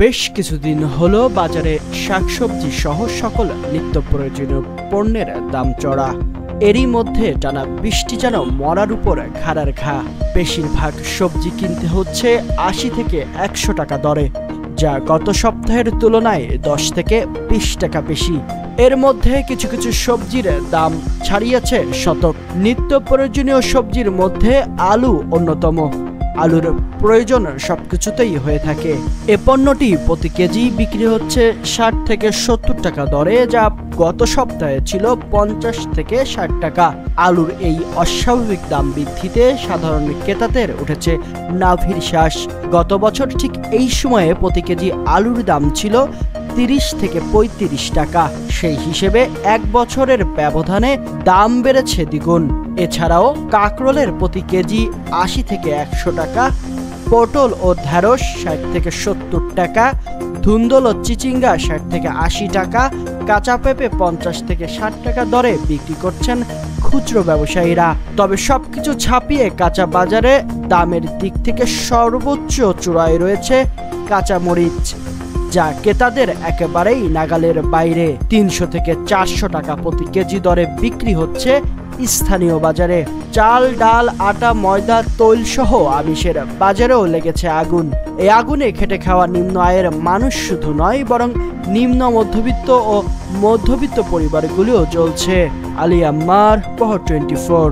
বেশ কিছুদিন হলো বাজারে শাকসবজি সহ সকল নিত্য প্রয়োজনীয় পণ্যের দাম চড়া। এরই মধ্যে টানা বৃষ্টি যেন মরার উপর ঘাড়ার ঘা। বেশিরভাগ সবজি কিনতে হচ্ছে ৮০ থেকে ১০০ টাকা দরে, যা গত সপ্তাহের তুলনায় ১০ থেকে ২০ টাকা বেশি। এর মধ্যে কিছু কিছু সবজির দাম ছাড়িয়েছে শতক। নিত্য প্রয়োজনীয় সবজির মধ্যে আলু অন্যতম। আলুর প্রয়োজন সবকিছুতেই হয়ে থাকে। এ পণ্যটি প্রতি কেজি বিক্রি হচ্ছে ৬০ থেকে ৭০ টাকা দরে, যা গত সপ্তাহে ছিল ৫০ থেকে ৬০ টাকা। আলুর এই অস্বাভাবিক দাম বৃদ্ধিতে সাধারণ ক্রেতাদের উঠেছে নাভির শ্বাস। গত বছর ঠিক এই সময়ে প্রতি কেজি আলুর দাম ছিল ৩০ থেকে ৩৫ টাকা। সেই হিসেবে এক বছরের ব্যবধানে দাম বেড়েছে দ্বিগুণ। এছাড়াও কাঁকরোলের প্রতি কেজি ৮০ থেকে ১০০ টাকা, পটল ও ঢেঁড়স ৬০ থেকে ৭০ টাকা, ধুন্দল ও চিচিঙ্গা ৬০ থেকে ৮০ টাকা, কাঁচা পেঁপে ৫০ থেকে ৬০ টাকা দরে বিক্রি করছেন খুচরো ব্যবসায়ীরা। তবে সবকিছু ছাপিয়ে কাঁচা বাজারে দামের দিক থেকে সর্বোচ্চ চূড়ায় রয়েছে কাঁচামরিচ, যা ক্রেতাদের একেবারেই নাগালের বাইরে। ৩০০ থেকে ৪০০ টাকা প্রতি কেজি দরে বিক্রি হচ্ছে স্থানীয় বাজারে। চাল, ডাল, আটা, ময়দা, তৈল সহ আমিষের বাজারেও লেগেছে আগুন। এই আগুনে খেটে খাওয়া নিম্ন আয়ের মানুষ শুধু নয়, বরং নিম্ন মধ্যবিত্ত ও মধ্যবিত্ত পরিবারগুলিও জ্বলছে। আলী আম্মার, প্রহর 24।